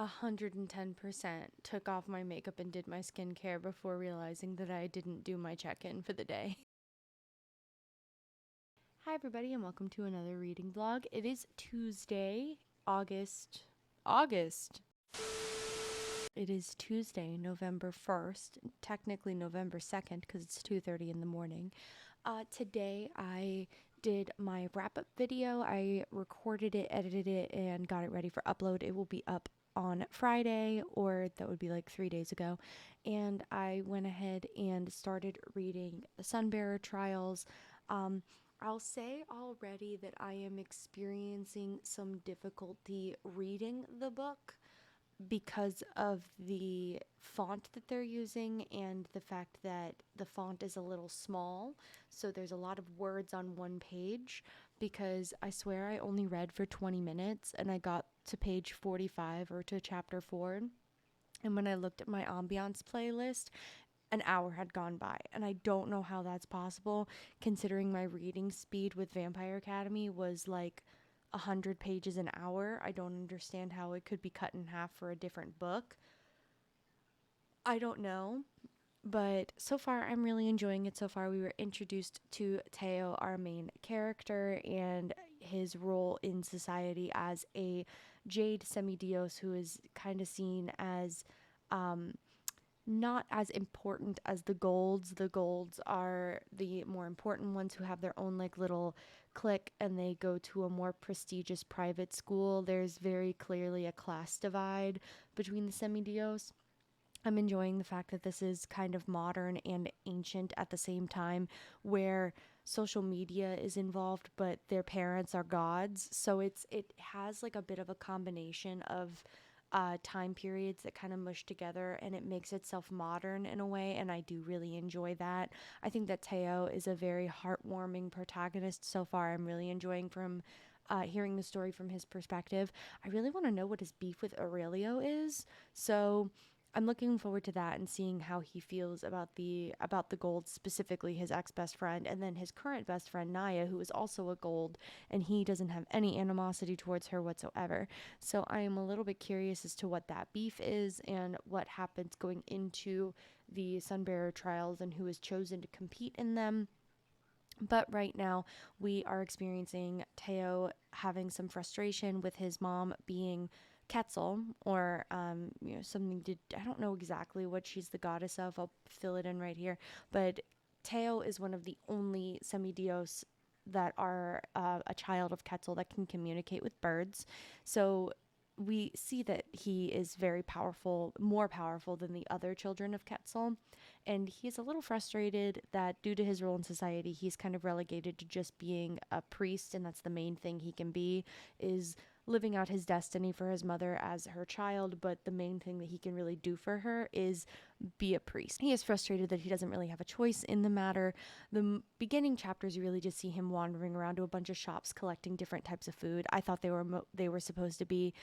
110% took off my makeup and did my skincare before realizing that I didn't do my check-in for the day. Hi everybody and welcome to another reading vlog. It is Tuesday, August. It is Tuesday, November 1st, technically November 2nd because it's 2:30 in the morning. Today I did my wrap-up video. I recorded it, edited it, and got it ready for upload. It will be up on Friday, or that would be like 3 days ago. And I went ahead and started reading the Sunbearer Trials. I'll say already that I am experiencing some difficulty reading the book because of the font that they're using and the fact that the font is a little small. So there's a lot of words on one page, because I swear I only read for 20 minutes and I got to page 45 or to chapter 4. And when I looked at my ambiance playlist, an hour had gone by. And I don't know how that's possible, considering my reading speed with Vampire Academy was like 100 pages an hour. I don't understand how it could be cut in half for a different book. I don't know. But so far, I'm really enjoying it. So far, we were introduced to Teo, our main character, and his role in society as a Jade Semidios, who is kind of seen as not as important as the Golds. The Golds are the more important ones who have their own like little clique and they go to a more prestigious private school. There's very clearly a class divide between the Semidios. I'm enjoying the fact that this is kind of modern and ancient at the same time, where social media is involved, but their parents are gods. So it has like a bit of a combination of time periods that kind of mush together, and it makes itself modern in a way, and I do really enjoy that. I think that Teo is a very heartwarming protagonist so far. I'm really enjoying from hearing the story from his perspective. I really want to know what his beef with Aurelio is, so I'm looking forward to that and seeing how he feels about the Gold, specifically his ex-best friend, and then his current best friend Naya, who is also a Gold, and he doesn't have any animosity towards her whatsoever. So I am a little bit curious as to what that beef is and what happens going into the Sunbearer trials and who is chosen to compete in them. But right now, we are experiencing Teo having some frustration with his mom being Quetzal, or something to, I don't know exactly what she's the goddess of. I'll fill it in right here. But Teo is one of the only semidios that are a child of Quetzal that can communicate with birds. So we see that he is very powerful, more powerful than the other children of Quetzal. And he's a little frustrated that due to his role in society, he's kind of relegated to just being a priest, and that's the main thing he can be, is living out his destiny for his mother as her child, but the main thing that he can really do for her is be a priest. He is frustrated that he doesn't really have a choice in the matter. The beginning chapters, you really just see him wandering around to a bunch of shops collecting different types of food. I thought they were supposed to be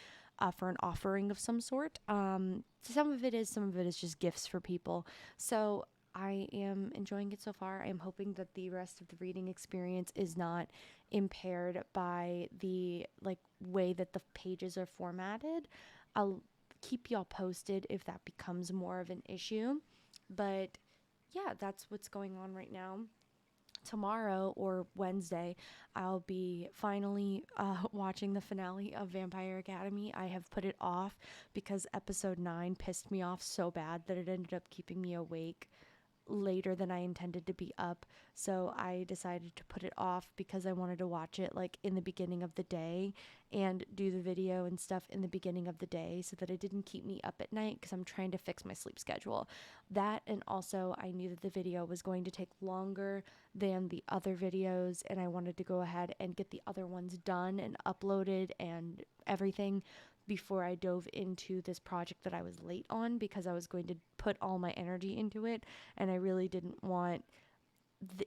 for an offering of some sort. Some of it is, some of it is just gifts for people. So I am enjoying it so far. I'm hoping that the rest of the reading experience is not impaired by the like way that the pages are formatted. I'll keep y'all posted if that becomes more of an issue. But yeah, that's what's going on right now. Tomorrow or Wednesday, I'll be finally watching the finale of Vampire Academy. I have put it off because episode 9 pissed me off so bad that it ended up keeping me awake later than I intended to be up. So I decided to put it off because I wanted to watch it like in the beginning of the day and do the video and stuff in the beginning of the day so that it didn't keep me up at night, because I'm trying to fix my sleep schedule. That, and also I knew that the video was going to take longer than the other videos, and I wanted to go ahead and get the other ones done and uploaded and everything before I dove into this project that I was late on, because I was going to put all my energy into it, and I really didn't want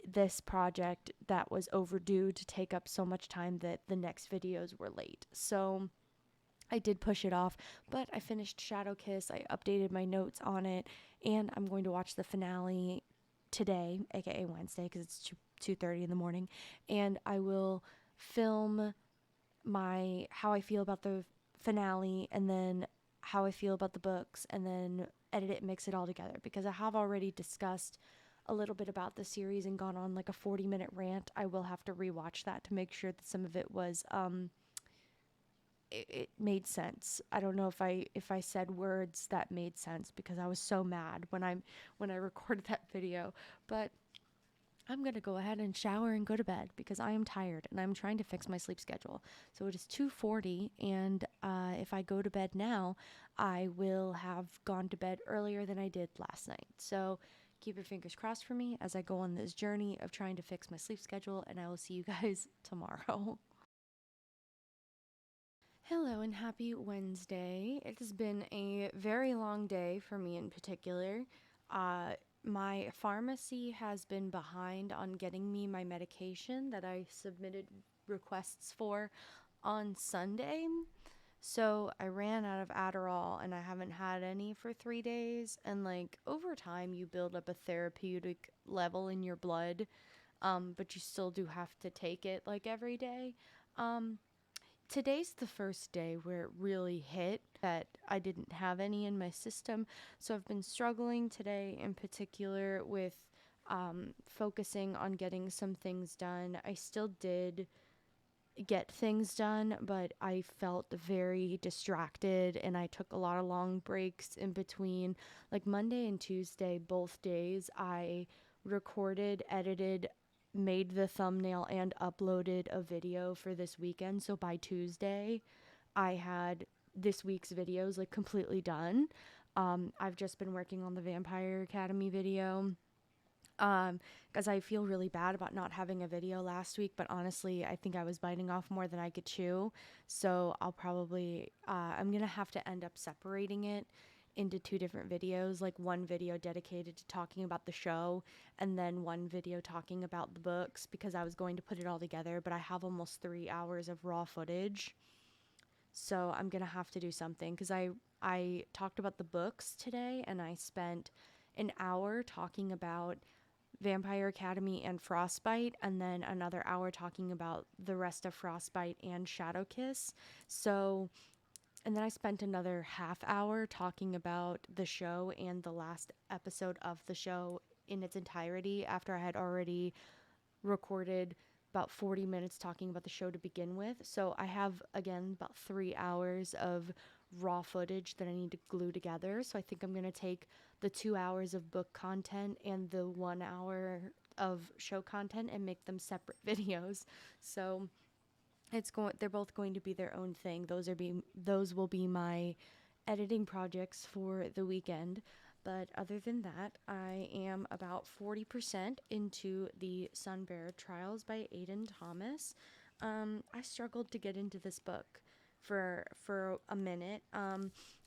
this project that was overdue to take up so much time that the next videos were late. So I did push it off, but I finished Shadow Kiss. I updated my notes on it, and I'm going to watch the finale today, aka Wednesday, because it's 2:30 in the morning, and I will film my how I feel about the finale, and then how I feel about the books, and then edit it and mix it all together, because I have already discussed a little bit about the series and gone on like a 40-minute rant. I will have to rewatch that to make sure that some of it was it made sense. I don't know if I said words that made sense, because I was so mad when I recorded that video. But I'm going to go ahead and shower and go to bed, because I am tired and I'm trying to fix my sleep schedule. So it is 2:40, and if I go to bed now, I will have gone to bed earlier than I did last night. So keep your fingers crossed for me as I go on this journey of trying to fix my sleep schedule, and I will see you guys tomorrow. Hello and happy Wednesday. It has been a very long day for me in particular. Uh, my pharmacy has been behind on getting me my medication that I submitted requests for on Sunday. So I ran out of Adderall and I haven't had any for 3 days. And like over time, you build up a therapeutic level in your blood, but you still do have to take it like every day. Um, Today's the first day where it really hit that I didn't have any in my system. So I've been struggling today in particular with focusing on getting some things done. I still did get things done, but I felt very distracted and I took a lot of long breaks in between. Like Monday and Tuesday, both days, I recorded, edited, made the thumbnail, and uploaded a video for this weekend. So by Tuesday, I had this week's videos like completely done. I've just been working on the Vampire Academy video, because I feel really bad about not having a video last week, but honestly, I think I was biting off more than I could chew. So I'll probably, I'm gonna have to end up separating it into two different videos, like one video dedicated to talking about the show, and then one video talking about the books, because I was going to put it all together, but I have almost 3 hours of raw footage. So I'm gonna have to do something, because I talked about the books today, and I spent an hour talking about Vampire Academy and Frostbite, and then another hour talking about the rest of Frostbite and Shadowkiss. So, and then I spent another half hour talking about the show and the last episode of the show in its entirety, after I had already recorded about 40 minutes talking about the show to begin with. So I have, again, about 3 hours of raw footage that I need to glue together. So I think I'm going to take the 2 hours of book content and the 1 hour of show content and make them separate videos. So they're both going to be their own thing. Those will be my editing projects for the weekend. But other than that, I am about 40% into the Sunbearer Trials by Aidan Thomas. I struggled to get into this book for a minute.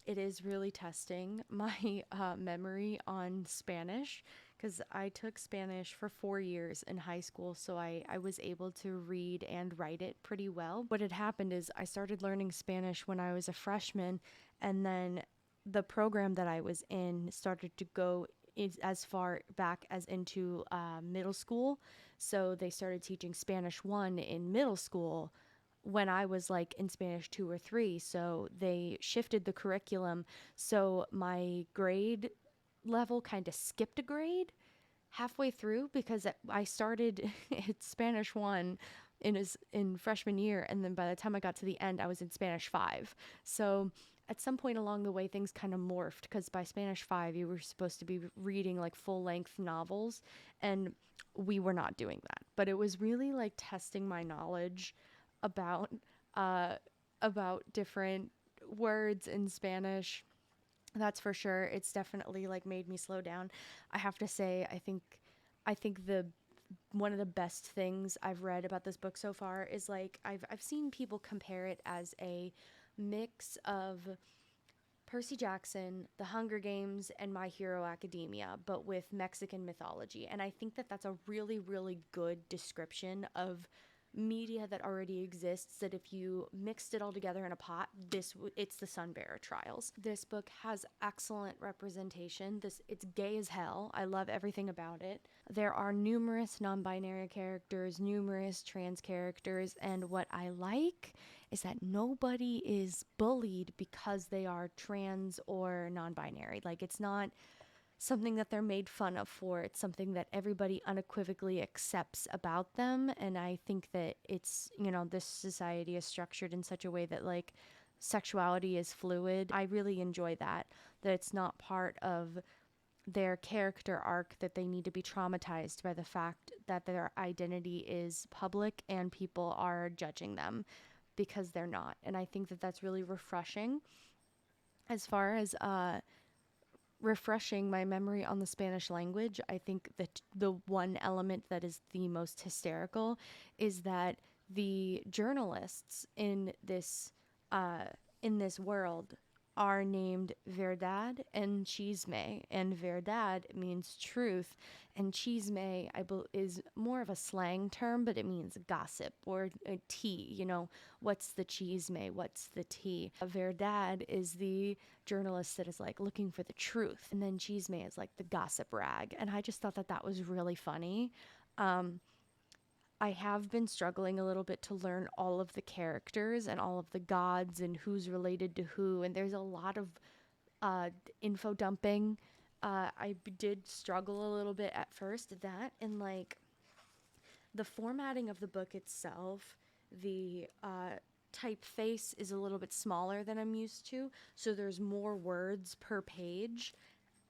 It is really testing my memory on Spanish, because I took Spanish for 4 years in high school, so I was able to read and write it pretty well. What had happened is I started learning Spanish when I was a freshman, and then the program that I was in started to go as far back as into middle school. So they started teaching Spanish 1 in middle school when I was like in Spanish 2 or 3. So they shifted the curriculum. So my grade level kind of skipped a grade halfway through, because I started at Spanish 1 in freshman year, and then by the time I got to the end, I was in Spanish 5. So at some point along the way, things kind of morphed, because by Spanish 5, you were supposed to be reading like full-length novels, and we were not doing that. But it was really like testing my knowledge about uh, about different words in Spanish. That's for sure. It's definitely like made me slow down. I have to say, I think the one of the best things I've read about this book so far is like I've seen people compare it as a mix of Percy Jackson, The Hunger Games, and My Hero Academia, but with Mexican mythology. And I think that that's a really, really good description of media that already exists, that if you mixed it all together in a pot, it's the Sunbearer Trials. This book has excellent representation. It's gay as hell. I love everything about it. There are numerous non-binary characters, numerous trans characters, and what I like is that nobody is bullied because they are trans or non-binary. Like, it's not something that they're made fun of for. It's something that everybody unequivocally accepts about them. And I think that it's, this society is structured in such a way that, like, sexuality is fluid. I really enjoy that it's not part of their character arc that they need to be traumatized by the fact that their identity is public and people are judging them because they're not. And I think that that's really refreshing. As far as refreshing my memory on the Spanish language, I think that the one element that is the most hysterical is that the journalists uh, in this world are named Verdad and Chisme, and Verdad means truth, and Chisme is more of a slang term, but it means gossip or tea. What's the Chisme? What's the tea? Verdad is the journalist that is like looking for the truth, and then Chisme is like the gossip rag, and I just thought that that was really funny. Um, I have been struggling a little bit to learn all of the characters and all of the gods and who's related to who, and there's a lot of uh, info dumping. I did struggle a little bit at first at that, and like the formatting of the book itself, the typeface is a little bit smaller than I'm used to, so there's more words per page,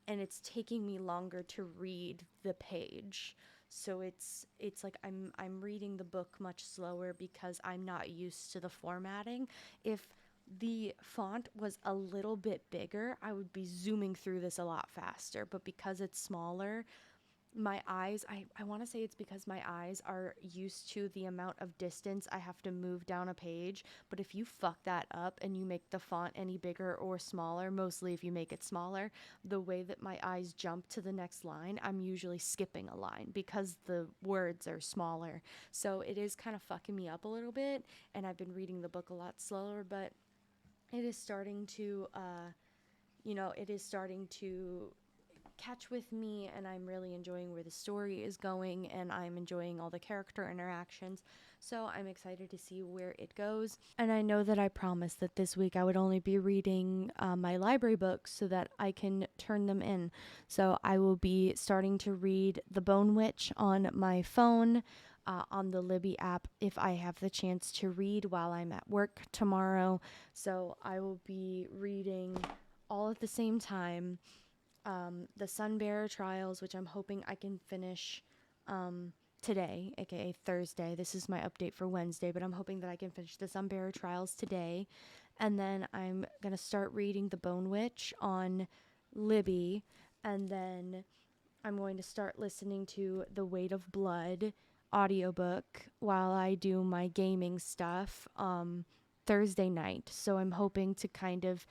and it's taking me longer to read the page. So it's like I'm reading the book much slower because I'm not used to the formatting. If the font was a little bit bigger, I would be zooming through this a lot faster, but because it's smaller, my eyes, I want to say it's because my eyes are used to the amount of distance I have to move down a page. But if you fuck that up and you make the font any bigger or smaller, mostly if you make it smaller, the way that my eyes jump to the next line, I'm usually skipping a line because the words are smaller. So it is kind of fucking me up a little bit, and I've been reading the book a lot slower, but it is starting to it is starting to catch with me, and I'm really enjoying where the story is going, and I'm enjoying all the character interactions. So I'm excited to see where it goes. And I know that I promised that this week I would only be reading my library books so that I can turn them in. So I will be starting to read The Bone Witch on my phone. On the Libby app, if I have the chance to read while I'm at work tomorrow. So I will be reading all at the same time, the Sunbearer Trials, which I'm hoping I can finish today, aka Thursday. This is my update for Wednesday, but I'm hoping that I can finish the Sunbearer Trials today. And then I'm going to start reading The Bone Witch on Libby. And then I'm going to start listening to The Weight of Blood audiobook while I do my gaming stuff Thursday night. So I'm hoping to kind of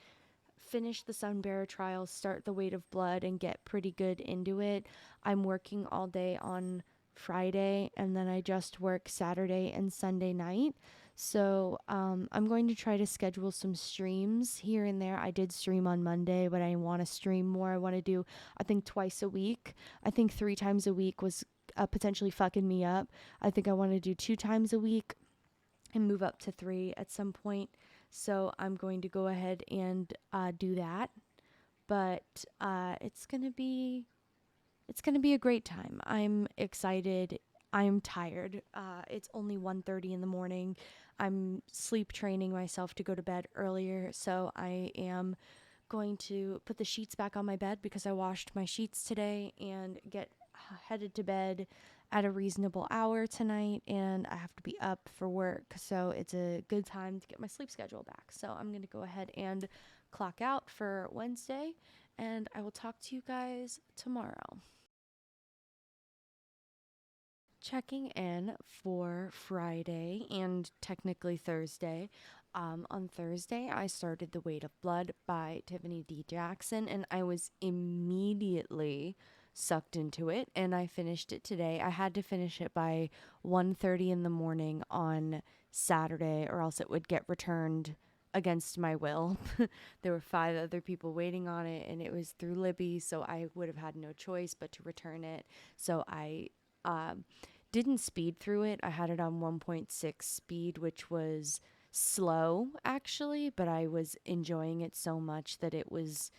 finish the Sunbearer Trials, start the Weight of Blood, and get pretty good into it. I'm working all day on Friday, and then I just work Saturday and Sunday night. So I'm going to try to schedule some streams here and there. I did stream on Monday, but I want to stream more. I want to do, I think, twice a week. I think 3 times a week was potentially fucking me up. I think I want to do 2 times a week and move up to 3 at some point. So I'm going to go ahead and do that. But it's gonna be a great time. I'm excited. I'm tired. It's only 1:30 in the morning. I'm sleep training myself to go to bed earlier, so I am going to put the sheets back on my bed because I washed my sheets today, and get headed to bed at a reasonable hour tonight, and I have to be up for work, so it's a good time to get my sleep schedule back. So I'm going to go ahead and clock out for Wednesday, and I will talk to you guys tomorrow. Checking in for Friday and technically Thursday. On Thursday, I started The Weight of Blood by Tiffany D. Jackson, and I was immediately sucked into it, and I finished it today. I had to finish it by 1:30 in the morning on Saturday, or else it would get returned against my will. There were 5 other people waiting on it, and it was through Libby, so I would have had no choice but to return it. So I didn't speed through it. I had it on 1.6 speed, which was slow actually, but I was enjoying it so much that it was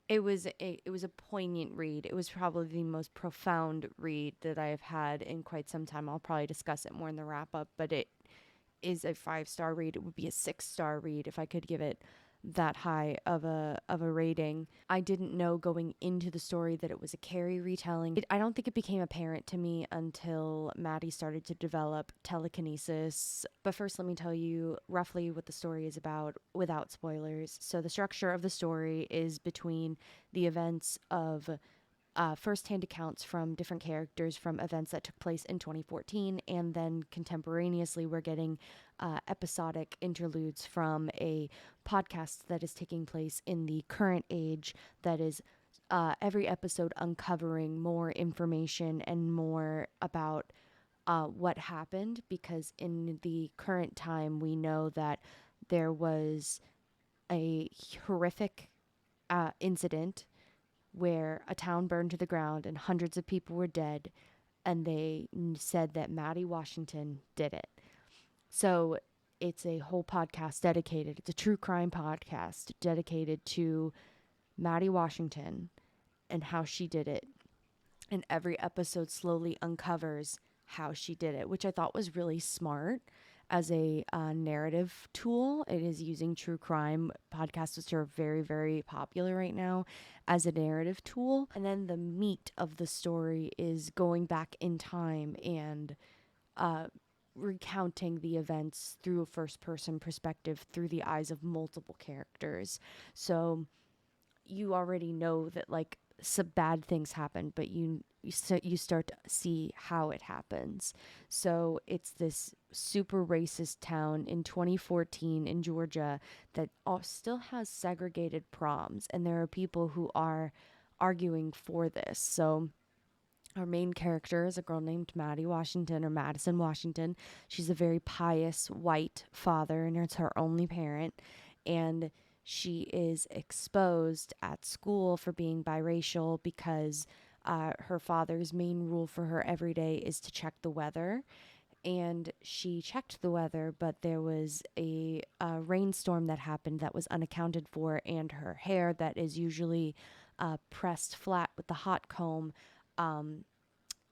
a poignant read. It was probably the most profound read that I have had in quite some time. I'll probably discuss it more in the wrap up, but it is a 5-star read. It would be a 6-star read if I could give it that high of a rating. I didn't know going into the story that it was a Carrie retelling. I don't think it became apparent to me until Maddie started to develop telekinesis. But first, let me tell you roughly what the story is about without spoilers. So the structure of the story is between the events of firsthand accounts from different characters from events that took place in 2014, and then contemporaneously, we're getting episodic interludes from a podcast that is taking place in the current age that is every episode uncovering more information and more about what happened, because in the current time, we know that there was a horrific incident where a town burned to the ground and hundreds of people were dead, and they said that Maddie Washington did it. So it's a whole podcast dedicated, it's a true crime podcast dedicated to Maddie Washington and how she did it. And every episode slowly uncovers how she did it, which I thought was really smart as a narrative tool. It is using true crime podcasts, which are very, very popular right now, as a narrative tool. And then the meat of the story is going back in time and recounting the events through a first person perspective through the eyes of multiple characters. So you already know that like some bad things happen, but you start to see how it happens. So it's this super racist town in 2014 in Georgia that still has segregated proms, and there are people who are arguing for this. So our main character is a girl named Maddie Washington, or Madison Washington. She's a very pious white father, and it's her only parent. And she is exposed at school for being biracial because her father's main rule for her every day is to check the weather. And she checked the weather, but there was a rainstorm that happened that was unaccounted for, and her hair, that is usually pressed flat with the hot comb,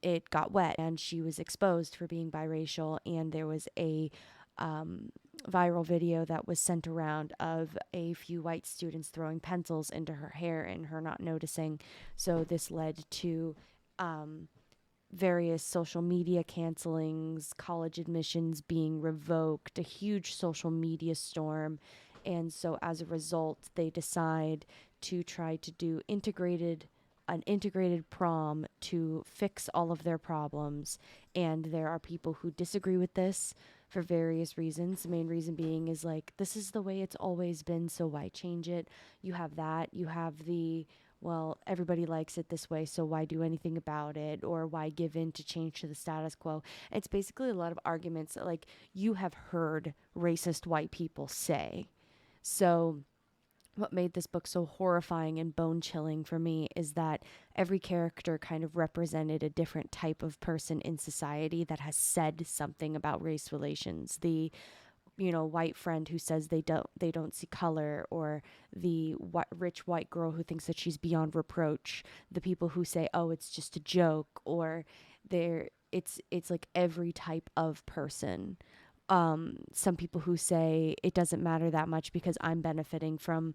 it got wet, and she was exposed for being biracial. And there was a viral video that was sent around of a few white students throwing pencils into her hair and her not noticing. So this led to various social media cancelings, college admissions being revoked, a huge social media storm. And so as a result, they decide to try to do an integrated prom to fix all of their problems. And there are people who disagree with this for various reasons. The main reason being is like, this is the way it's always been, so why change it? You have that. You have the, well, everybody likes it this way, so why do anything about it? Or why give in to change to the status quo? It's basically a lot of arguments that, like, you have heard racist white people say. So what made this book so horrifying and bone chilling for me is that every character kind of represented a different type of person in society that has said something about race relations. The white friend who says they don't see color, or the rich white girl who thinks that she's beyond reproach, the people who say, oh, it's just a joke, or it's like every type of person. Some people who say it doesn't matter that much because I'm benefiting from,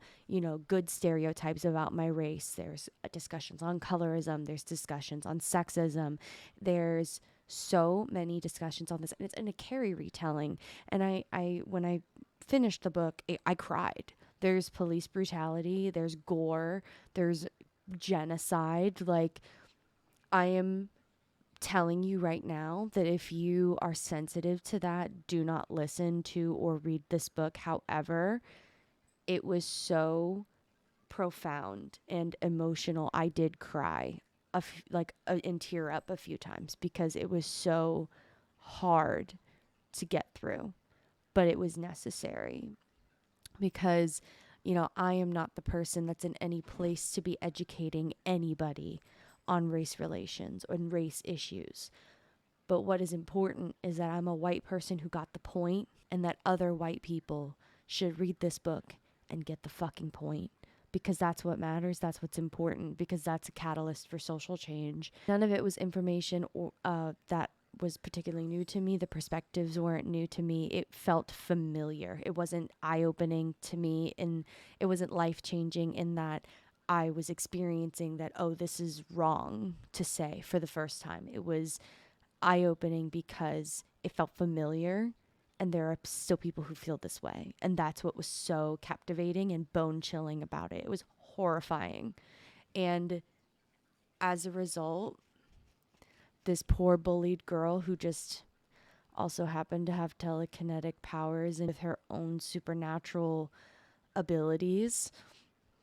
good stereotypes about my race. There's discussions on colorism. There's discussions on sexism. There's so many discussions on this, and it's in a Carrie retelling. And I when I finished the book, I cried. There's police brutality. There's gore. There's genocide. Like, I am telling you right now that if you are sensitive to that, do not listen to or read this book. However, it was so profound and emotional. I did cry and tear up a few times because it was so hard to get through, but it was necessary because I am not the person that's in any place to be educating anybody on race relations and race issues. But what is important is that I'm a white person who got the point, and that other white people should read this book and get the fucking point. Because that's what matters. That's what's important. Because that's a catalyst for social change. None of it was information that was particularly new to me. The perspectives weren't new to me. It felt familiar. It wasn't eye-opening to me, and it wasn't life-changing in that I was experiencing that, oh, this is wrong to say for the first time. It was eye-opening because it felt familiar, and there are still people who feel this way. And that's what was so captivating and bone-chilling about it. It was horrifying. And as a result, this poor bullied girl who just also happened to have telekinetic powers and with her own supernatural abilities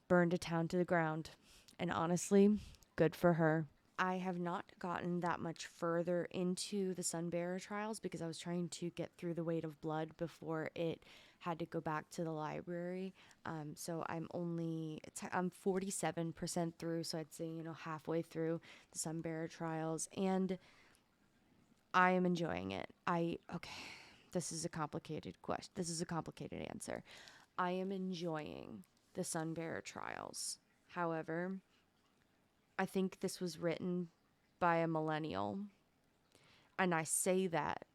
burned a town to the ground. And honestly, good for her. I have not gotten that much further into the Sunbearer trials because I was trying to get through the Weight of Blood before it had to go back to the library. So I'm 47% through, so I'd say, halfway through the Sunbearer trials, and I am enjoying it. Okay, this is a complicated question. This is a complicated answer. I am enjoying the Sunbearer trials. However, I think this was written by a millennial. And I say that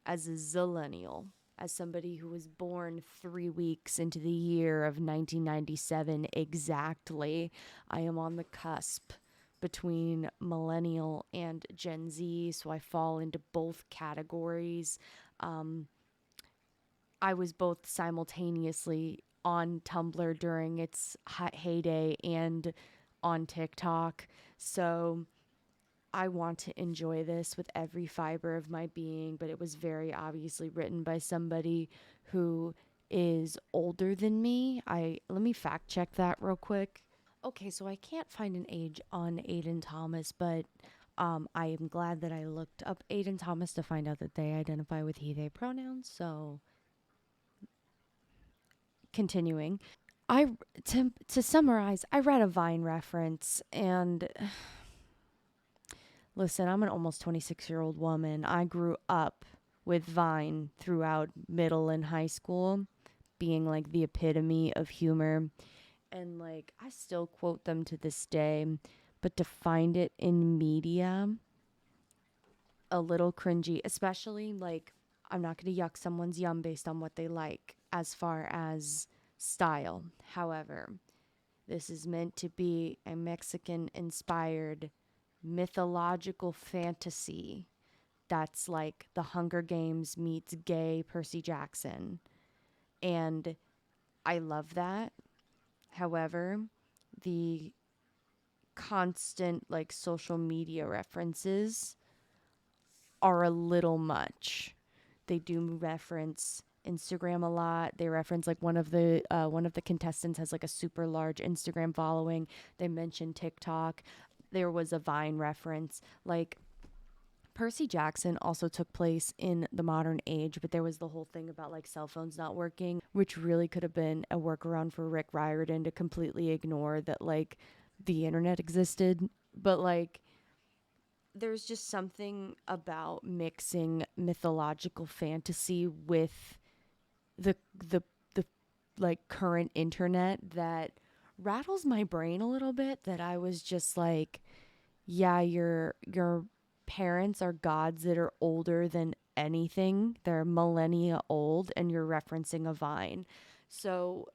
as a zillennial, as somebody who was born 3 weeks into the year of 1997 exactly. I am on the cusp between millennial and Gen Z, so I fall into both categories. I was both simultaneously on Tumblr during its heyday and on TikTok. So I want to enjoy this with every fiber of my being, but it was very obviously written by somebody who is older than me. Let me fact check that real quick. Okay, so I can't find an age on Aiden Thomas, but I am glad that I looked up Aiden Thomas to find out that they identify with he, they pronouns. So continuing, I to summarize, I read a Vine reference, and listen, I'm an almost 26-year-old woman. I grew up with Vine throughout middle and high school, being like the epitome of humor, and like I still quote them to this day, but to find it in media, a little cringy, especially like I'm not going to yuck someone's yum based on what they like as far as style. However, this is meant to be a Mexican inspired mythological fantasy that's like the Hunger Games meets gay Percy Jackson. And I love that. However, the constant like social media references are a little much. They do reference Instagram a lot. They reference like one of the contestants has like a super large Instagram following. They mention TikTok. There was a Vine reference. Like Percy Jackson also took place in the modern age, but there was the whole thing about like cell phones not working, which really could have been a workaround for Rick Riordan to completely ignore that like the internet existed. But like there's just something about mixing mythological fantasy with the the the like current internet that rattles my brain a little bit, that I was just like, yeah, your parents are gods that are older than anything. They're millennia old, and you're referencing a Vine. So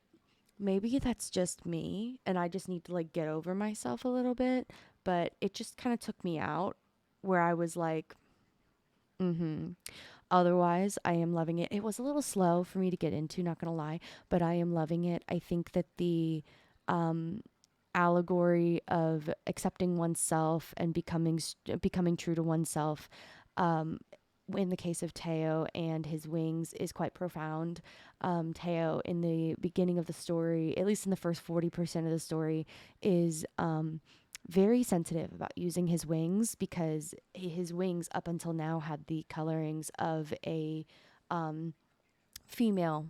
maybe that's just me and I just need to like get over myself a little bit, but it just kind of took me out where I was like, mm-hmm. Otherwise, I am loving it. It was a little slow for me to get into, not gonna lie, but I am loving it. I think that the um, allegory of accepting oneself and becoming true to oneself, um, in the case of Teo and his wings, is quite profound. Teo, in the beginning of the story, at least in the first 40% of the story, is very sensitive about using his wings because his wings up until now had the colorings of a female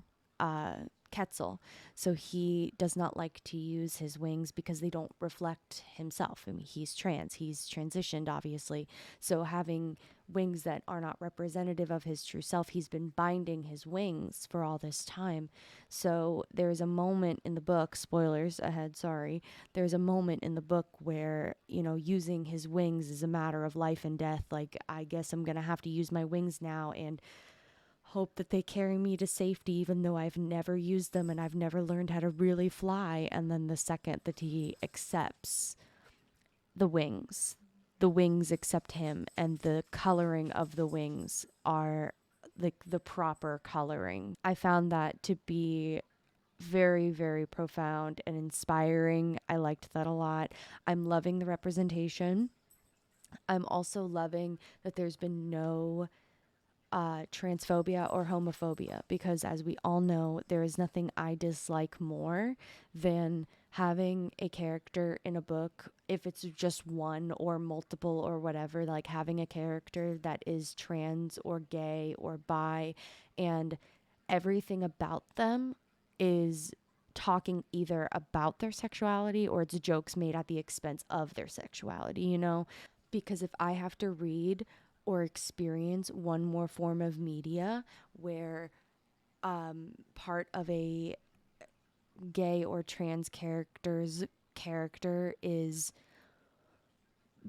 Quetzal. So he does not like to use his wings because they don't reflect himself. I mean, he's trans, he's transitioned, obviously. So having wings that are not representative of his true self, he's been binding his wings for all this time. So there's a moment in the book, spoilers ahead, sorry. There's a moment in the book where, using his wings is a matter of life and death. Like, I guess I'm going to have to use my wings now and hope that they carry me to safety, even though I've never used them and I've never learned how to really fly. And then the second that he accepts the wings, the wings accept him, and the coloring of the wings are like the proper coloring. I found that to be very, very profound and inspiring. I liked that a lot. I'm loving the representation. I'm also loving that there's been no transphobia or homophobia, because as we all know, there is nothing I dislike more than having a character in a book, if it's just one or multiple or whatever, like having a character that is trans or gay or bi, and everything about them is talking either about their sexuality or it's jokes made at the expense of their sexuality. Because if I have to read or experience one more form of media where part of a gay or trans character's character is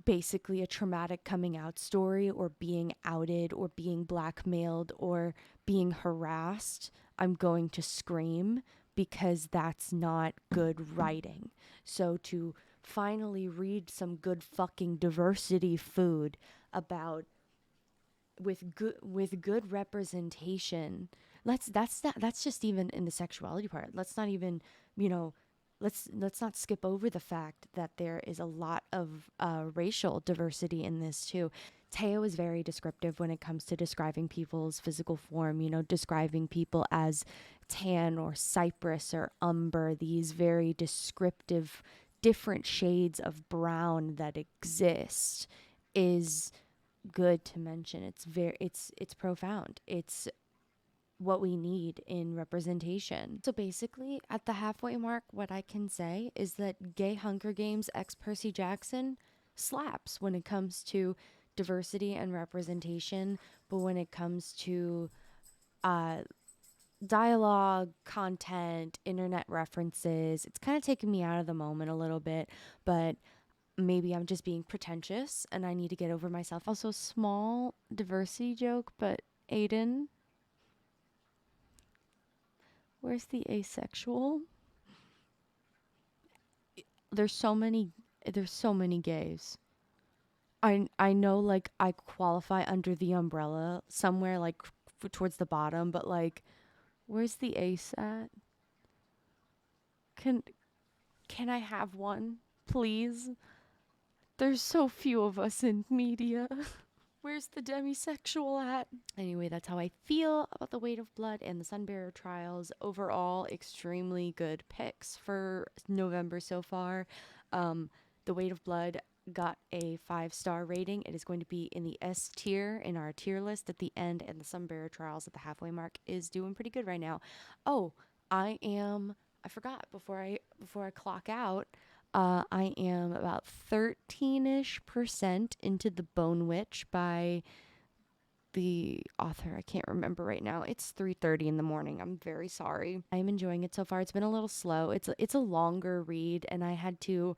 basically a traumatic coming out story, or being outed, or being blackmailed, or being harassed, I'm going to scream, because that's not good writing. So to finally read some good fucking diversity food about with good representation. That's just even in the sexuality part. Let's not even, let's not skip over the fact that there is a lot of racial diversity in this too. Teo is very descriptive when it comes to describing people's physical form, describing people as tan or cypress or umber, these very descriptive different shades of brown that exist, is good to mention. It's profound. It's what we need in representation. So basically, at the halfway mark, what I can say is that Gay Hunger Games X Percy Jackson slaps when it comes to diversity and representation, but when it comes to uh dialogue, content, internet references, it's kind of taken me out of the moment a little bit, but maybe I'm just being pretentious and I need to get over myself. Also, small diversity joke, but Aiden, where's the asexual? There's so many there's so many gays. I know, like, I qualify under the umbrella somewhere, like towards the bottom, but like, where's the ace at? Can can I have one, please? There's so few of us in media. Where's the demisexual at? Anyway, that's how I feel about The Weight of Blood and the Sunbearer Trials. Overall, extremely good picks for November so far. The Weight of Blood got a 5-star rating. It is going to be in the S tier in our tier list at the end, and the Sunbearer Trials at the halfway mark is doing pretty good right now. Oh, I forgot before I clock out. I am about 13-ish% into The Bone Witch by the author. I can't remember right now. It's 3:30 in the morning. I'm very sorry. I'm enjoying it so far. It's been a little slow. It's a longer read, and I had to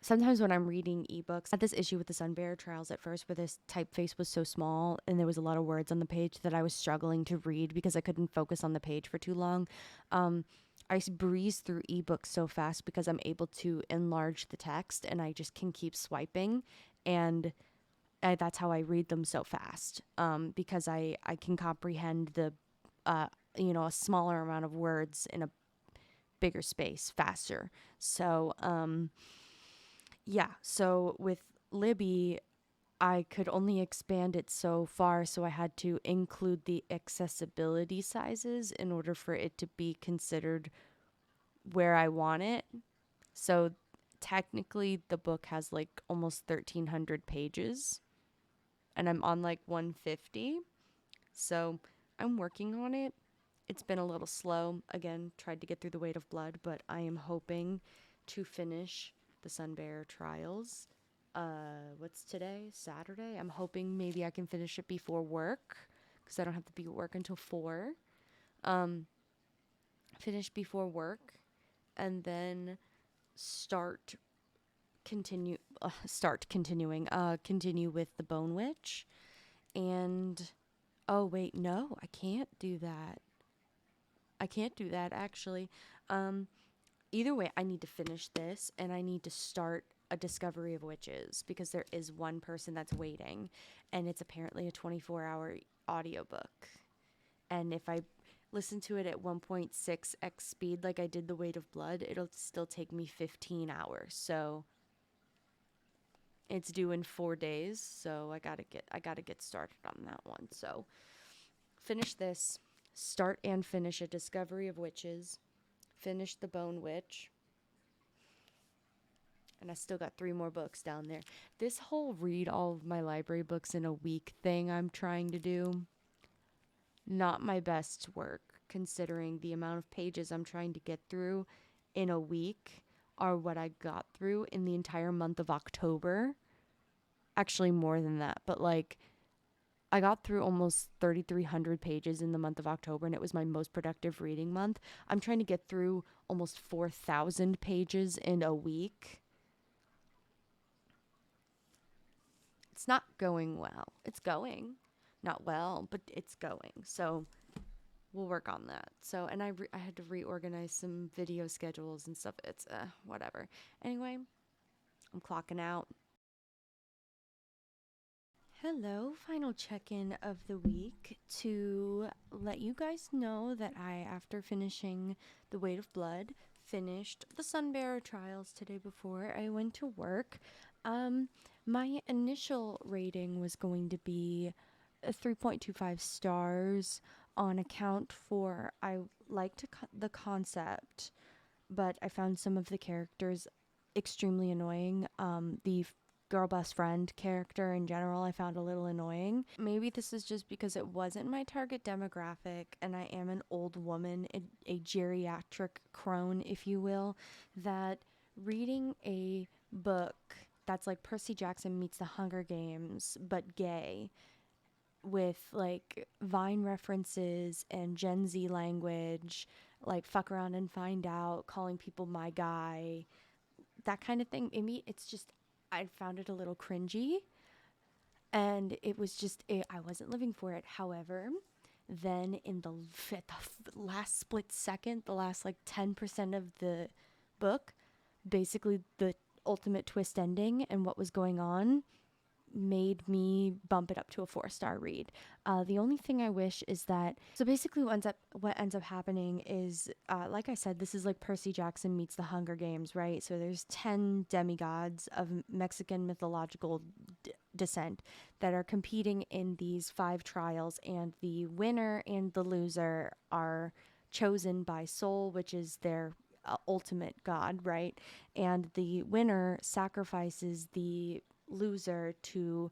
sometimes when I'm reading ebooks, I had this issue with the Sunbearer Trials at first where this typeface was so small and there was a lot of words on the page that I was struggling to read because I couldn't focus on the page for too long. I breeze through ebooks so fast because I'm able to enlarge the text and I just can keep swiping, and that's how I read them so fast, because I can comprehend a smaller amount of words in a bigger space faster. So yeah, so with Libby, I could only expand it so far, so I had to include the accessibility sizes in order for it to be considered where I want it. So technically, the book has like almost 1,300 pages, and I'm on like 150. So I'm working on it. It's been a little slow. Again, tried to get through the Weight of Blood, but I am hoping to finish the Sunbearer Trials. What's today? Saturday? I'm hoping maybe I can finish it before work because I don't have to be at work until 4. Um, finish before work and then start continue with the Bone Witch. And oh wait, no, I can't do that. I can't do that actually. Um, Either way, I need to finish this and I need to start a Discovery of Witches because there is one person that's waiting, and it's apparently a 24-hour audiobook. And if I listen to it at 1.6x speed like I did The Weight of Blood, it'll still take me 15 hours. So it's due in 4 days, so I got to get started on that one. So finish this, start and finish A Discovery of Witches, finish The Bone Witch, and I still got 3 more books down there. This whole read all of my library books in a week thing I'm trying to do, not my best work considering the amount of pages I'm trying to get through in a week are what I got through in the entire month of October. Actually more than that, but like I got through almost 3,300 pages in the month of October, and it was my most productive reading month. I'm trying to get through almost 4,000 pages in a week. It's not going well. It's going. Not well, but it's going. So we'll work on that. So, and I had to reorganize some video schedules and stuff. It's whatever. Anyway, I'm clocking out. Hello, final check-in of the week to let you guys know that I, after finishing The Weight of Blood, finished the Sunbearer Trials today before I went to work. My initial rating was going to be 3.25 stars on account for I liked the concept, but I found some of the characters extremely annoying. The girl best friend character in general I found a little annoying. Maybe this is just because it wasn't my target demographic and I am an old woman, a geriatric crone, if you will, that reading a book that's like Percy Jackson meets the Hunger Games but gay, with like Vine references and Gen Z language, like fuck around and find out, calling people my guy, that kind of thing. Maybe it's just, I found it a little cringy, and it was just, I wasn't living for it. However, then in the last split second, the last like 10% of the book, basically the ultimate twist ending and what was going on made me bump it up to a 4-star read. The only thing I wish is that, so basically what ends up happening is, like I said, this is like Percy Jackson meets the Hunger Games, right? So there's 10 demigods of Mexican mythological descent that are competing in these 5 trials, and the winner and the loser are chosen by Sol, which is their ultimate god, right? And the winner sacrifices the loser to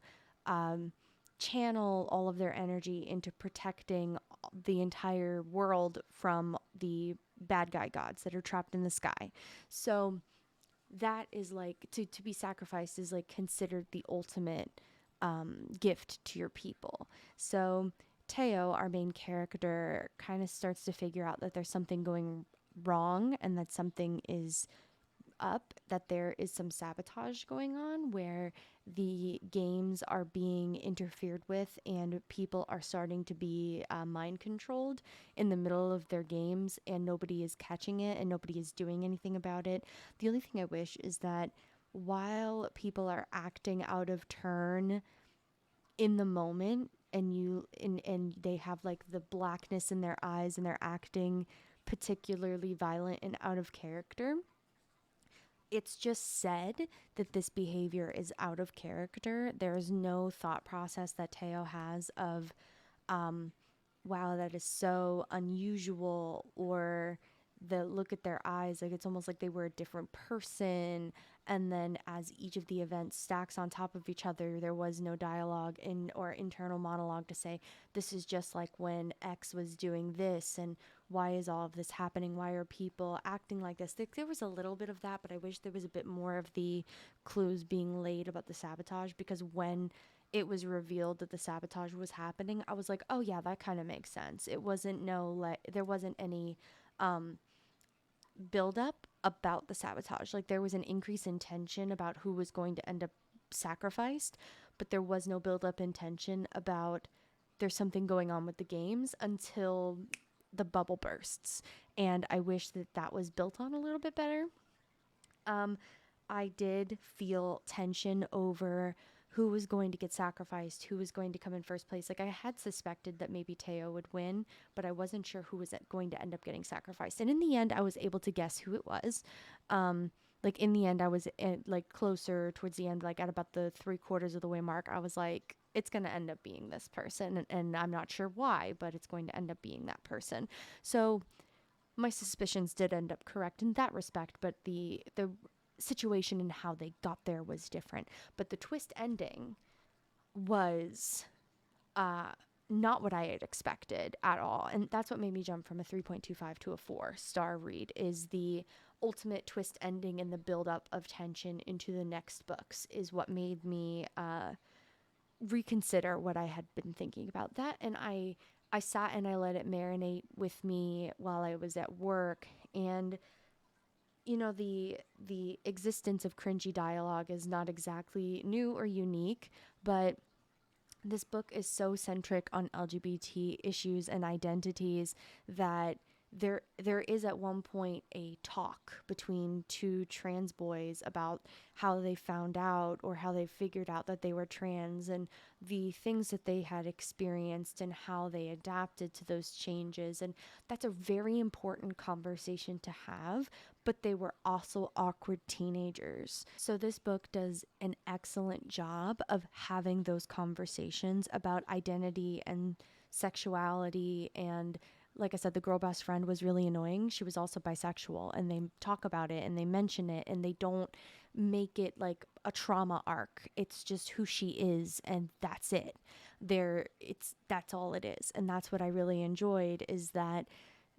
channel all of their energy into protecting the entire world from the bad guy gods that are trapped in the sky. So that is like, to be sacrificed is like considered the ultimate gift to your people. So Teo, our main character, kind of starts to figure out that there's something going wrong and that something is up, that there is some sabotage going on where the games are being interfered with and people are starting to be mind controlled in the middle of their games, and nobody is catching it and nobody is doing anything about it. The only thing I wish is that while people are acting out of turn in the moment, and they have like the blackness in their eyes and they're acting particularly violent and out of character, it's just said that this behavior is out of character. There's no thought process that Teo has of, wow, that is so unusual, or the look at their eyes, like it's almost like they were a different person. And then as each of the events stacks on top of each other, there was no dialogue or internal monologue to say, this is just like when X was doing this, and why is all of this happening? Why are people acting like this? There was a little bit of that, but I wish there was a bit more of the clues being laid about the sabotage, because when it was revealed that the sabotage was happening, I was like, oh yeah, that kind of makes sense. It wasn't there wasn't any build up about the sabotage. Like there was an increase in tension about who was going to end up sacrificed, but there was no build up in tension about there's something going on with the games until the bubble bursts. And I wish that that was built on a little bit better. I did feel tension over who was going to get sacrificed, who was going to come in first place. Like I had suspected that maybe Teo would win, but I wasn't sure who was going to end up getting sacrificed. And in the end, I was able to guess who it was. Like in the end, I was like closer towards the end, like at about the 3/4 of the way mark. I was like, it's going to end up being this person, and I'm not sure why, but it's going to end up being that person. So my suspicions did end up correct in that respect, but the situation and how they got there was different. But the twist ending was not what I had expected at all. And that's what made me jump from a 3.25 to a 4-star read, is the ultimate twist ending and the buildup of tension into the next books is what made me reconsider what I had been thinking about that. And I sat and I let it marinate with me while I was at work. And you know, the existence of cringy dialogue is not exactly new or unique, but this book is so centric on LGBT issues and identities that there is at one point a talk between two trans boys about how they found out or how they figured out that they were trans, and the things that they had experienced and how they adapted to those changes. And that's a very important conversation to have, but they were also awkward teenagers. So this book does an excellent job of having those conversations about identity and sexuality. And like I said, the girl best friend was really annoying. She was also bisexual, and they talk about it and they mention it, and they don't make it like a trauma arc. It's just who she is, and that's it. That's all it is. And that's what I really enjoyed, is that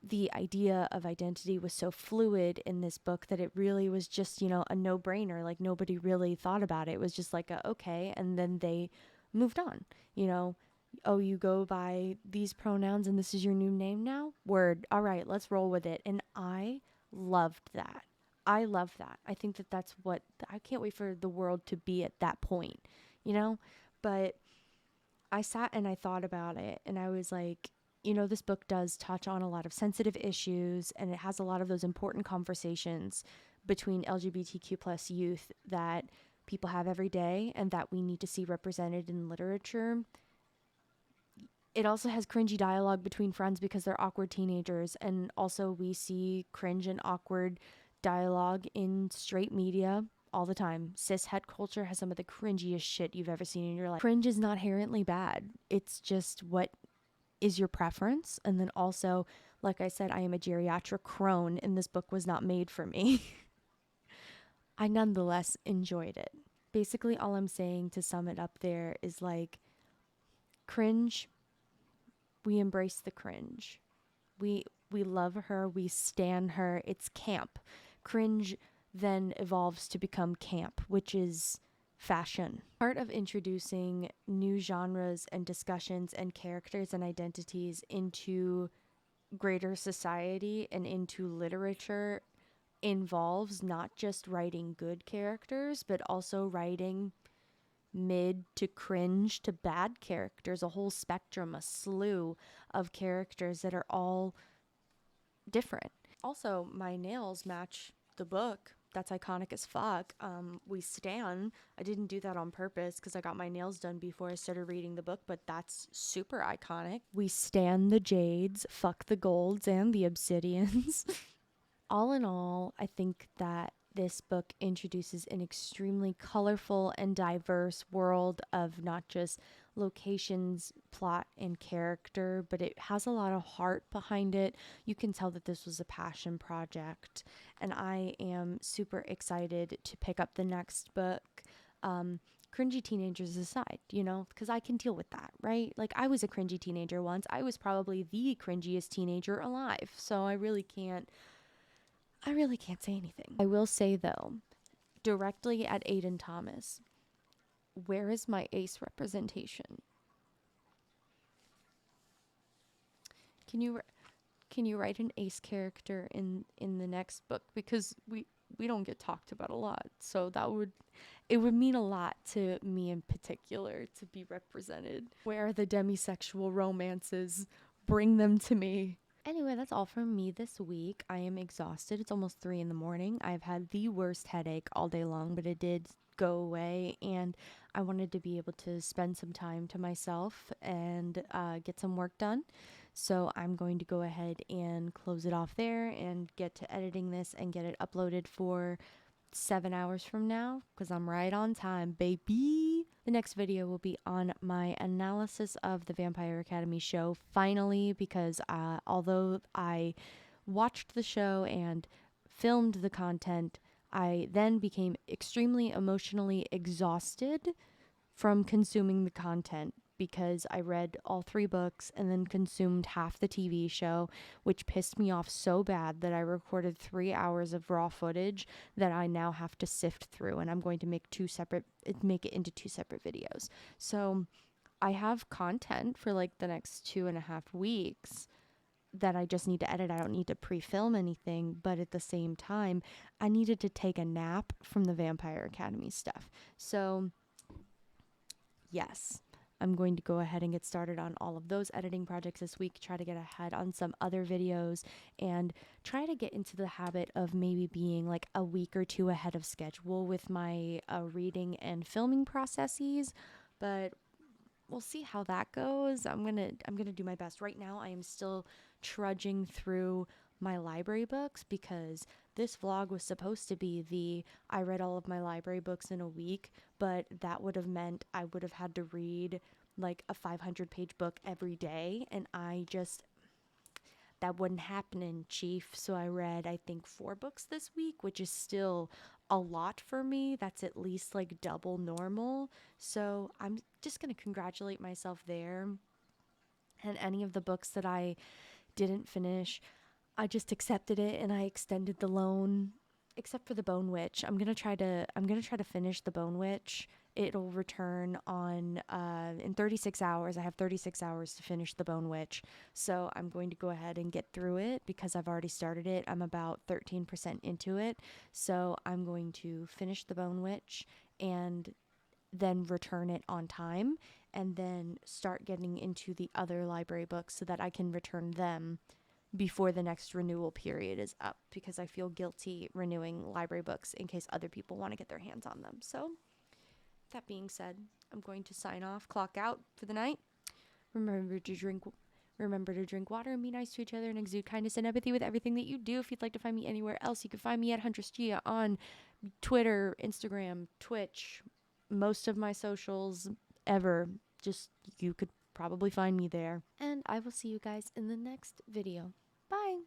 the idea of identity was so fluid in this book that it really was just, you know, a no-brainer. Like nobody really thought about it. It was just like a okay, and then they moved on, you know. Oh, you go by these pronouns and this is your new name now? Word. All right, let's roll with it. And I loved that. I love that. I think that that's what I can't wait for the world to be at that point, you know? But I sat and I thought about it, and I was like, you know, this book does touch on a lot of sensitive issues, and it has a lot of those important conversations between LGBTQ plus youth that people have every day and that we need to see represented in literature. It also has cringy dialogue between friends because they're awkward teenagers. And also we see cringe and awkward dialogue in straight media all the time. Cis het culture has some of the cringiest shit you've ever seen in your life. Cringe is not inherently bad. It's just what is your preference. And then also, like I said, I am a geriatric crone, and this book was not made for me. I nonetheless enjoyed it. Basically, all I'm saying to sum it up there is like, cringe, we embrace the cringe. We love her, we stan her. It's camp. Cringe then evolves to become camp, which is fashion. Part of introducing new genres and discussions and characters and identities into greater society and into literature involves not just writing good characters, but also writing mid to cringe to bad characters, a whole spectrum, a slew of characters that are all different. Also, my nails match the book. That's iconic as fuck. We stan. I didn't do that on purpose because I got my nails done before I started reading the book, but that's super iconic. We stan the jades, fuck the golds and the obsidians. All in all, I think that this book introduces an extremely colorful and diverse world of not just locations, plot, and character, but it has a lot of heart behind it. You can tell that this was a passion project, and I am super excited to pick up the next book. Cringy teenagers aside, because I can deal with that, right? Like, I was a cringy teenager once. I was probably the cringiest teenager alive, so I really can't say anything. I will say, though, directly at Aiden Thomas, where is my ace representation? Can you can you write an ace character in the next book, because we don't get talked about a lot. So it would mean a lot to me in particular to be represented. Where are the demisexual romances? Bring them to me. Anyway, that's all from me this week. I am exhausted. It's almost 3 in the morning. I've had the worst headache all day long, but it did go away, and I wanted to be able to spend some time to myself and get some work done. So I'm going to go ahead and close it off there and get to editing this and get it uploaded for 7 hours from now, because I'm right on time, baby. The next video will be on my analysis of the Vampire Academy show, finally, because although I watched the show and filmed the content, I then became extremely emotionally exhausted from consuming the content, because I read all 3 books and then consumed half the TV show, which pissed me off so bad that I recorded 3 hours of raw footage that I now have to sift through, and I'm going to make it into 2 separate videos. So I have content for like the next 2.5 weeks that I just need to edit. I don't need to pre-film anything, but at the same time, I needed to take a nap from the Vampire Academy stuff. So yes, I'm going to go ahead and get started on all of those editing projects this week, try to get ahead on some other videos, and try to get into the habit of maybe being like a week or 2 ahead of schedule with my reading and filming processes. But we'll see how that goes. I'm gonna do my best. Right now, I am still trudging through my library books, because this vlog was supposed to be I read all of my library books in a week, but that would have meant I would have had to read like a 500-page book every day, and that wouldn't happen in Chief. So I read, I think, 4 books this week, which is still a lot for me. That's at least like double normal. So I'm just going to congratulate myself there. And any of the books that I didn't finish, I just accepted it and I extended the loan, except for the Bone Witch. I'm gonna try to finish the Bone Witch. It'll return on in 36 hours. I have 36 hours to finish the Bone Witch. So I'm going to go ahead and get through it because I've already started it. I'm about 13% into it. So I'm going to finish the Bone Witch and then return it on time, and then start getting into the other library books so that I can return them before the next renewal period is up, because I feel guilty renewing library books in case other people want to get their hands on them. So, that being said, I'm going to sign off, clock out for the night. Remember to drink water and be nice to each other and exude kindness and empathy with everything that you do. If you'd like to find me anywhere else, you can find me at Huntress Gia on Twitter, Instagram, Twitch, most of my socials ever. Just, you could probably find me there. And I will see you guys in the next video. Bye.